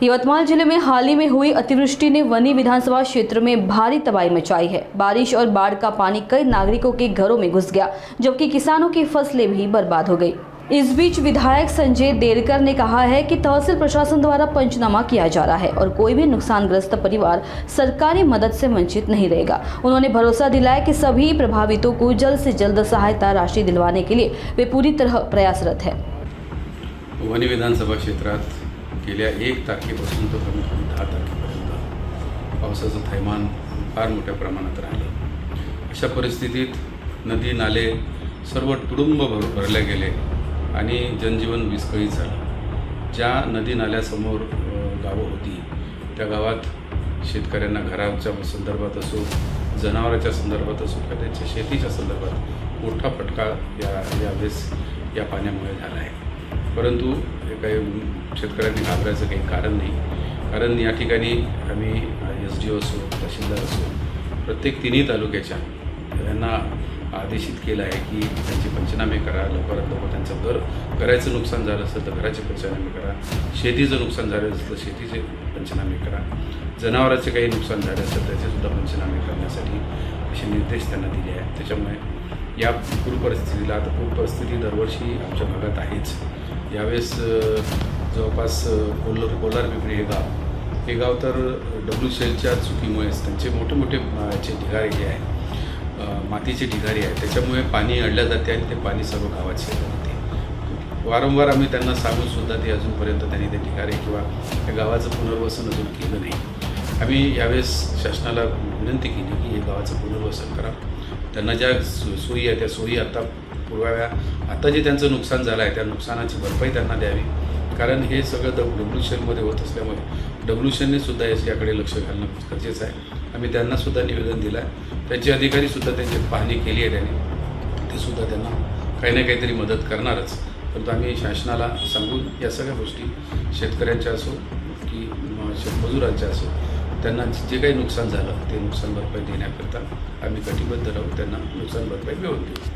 यवतमाल जिले में हाल ही में हुई अतिवृष्टि ने वनी विधानसभा क्षेत्र में भारी तबाही मचाई है। बारिश और बाढ़ का पानी कई नागरिकों के घरों में घुस गया, जबकि किसानों की फसलें भी बर्बाद हो गई। इस बीच विधायक संजय देरकर ने कहा है कि तहसील प्रशासन द्वारा पंचनामा किया जा रहा है और कोई भी नुकसानग्रस्त परिवार सरकारी मदद से वंचित नहीं रहेगा। उन्होंने भरोसा दिलाया कि सभी प्रभावितों को जल्द से जल्द सहायता राशि दिलवाने के लिए वे पूरी तरह प्रयासरत है। वनी विधानसभा क्षेत्रात गेल्या 1 तारखेपासून तर कमीत कमी 10 तारखेपर्यंत पावसाचं थैमान फार मोठ्या प्रमाणात राहिलं। अशा परिस्थितीत नदी नाले सर्व तुडुंब भरले गेले आणि जनजीवन विस्कळीत झालं। ज्या नदी नाल्यासमोर गावं होती त्या गावात शेतकऱ्यांना घराच्या संदर्भात असो, जनावरांच्या संदर्भात असो किंवा त्यांच्या शेतीच्या संदर्भात मोठा फटका यावेळेस या पाण्यामुळे झाला आहे। परंतु हे काही शेतकऱ्यांनी घाबरायचं काही कारण नाही, कारण या ठिकाणी आम्ही SDO असो, तहसीलदार असो, प्रत्येक तिन्ही तालुक्याच्या यांना आदेशित केलं आहे की त्यांचे पंचनामे करा, लवकरात लवकर त्यांचं घराचं नुकसान झालं असेल तर घराचे पंचनामे करा, शेतीचं नुकसान झालं असेल तर शेतीचे पंचनामे करा, जनावरांचे काही नुकसान झाले असेल त्याचेसुद्धा पंचनामे करण्यासाठी असे निर्देश त्यांना दिले आहेत। त्याच्यामुळे या पूर परिस्थितीला, आता पूर परिस्थिती दरवर्षी आमच्या भागात आहेच, यावेळेस जवळपास कोलार पिंपरी हे गाव तर WCLच्या चुकीमुळेच त्यांचे मोठे मोठे ढिगारे जे आहे, मातीचे ढिगारे आहे, त्याच्यामुळे पाणी अडल्या जाते आणि ते पाणी सर्व गावात शिरलं जाते। वारंवार आम्ही त्यांना सांगूनसुद्धा ते अजूनपर्यंत त्यांनी ते ढिगारे किंवा त्या गावाचं पुनर्वसन अजून केलं नाही। आम्ही यावेळेस शासनाला विनंती केली की हे गावाचं पुनर्वसन करा, त्यांना ज्या सोयी आहे त्या सोयी आता पुरवाव्या, आता जे त्यांचं नुकसान झालं आहे त्या नुकसानाची भरपाई त्यांना द्यावी, कारण हे सगळं WCLमध्ये होत असल्यामुळे WCLने सुद्धा याकडे लक्ष घालणं गरजेचं आहे। आम्ही त्यांनासुद्धा निवेदन दिलं आहे, त्यांचे अधिकारीसुद्धा त्यांची पाहणी केली आहे त्यांनी, ते सुद्धा त्यांना काही ना काहीतरी मदत करणारच। परंतु आम्ही शासनाला सांगून या सगळ्या गोष्टी शेतकऱ्यांच्या असो की शेतमजुरांच्या असो, त्यांना जे काही नुकसान झालं ते नुकसान भरपाई देण्याकरता आम्ही कटिबद्ध राहू, त्यांना नुकसान भरपाई मिळवून देऊ।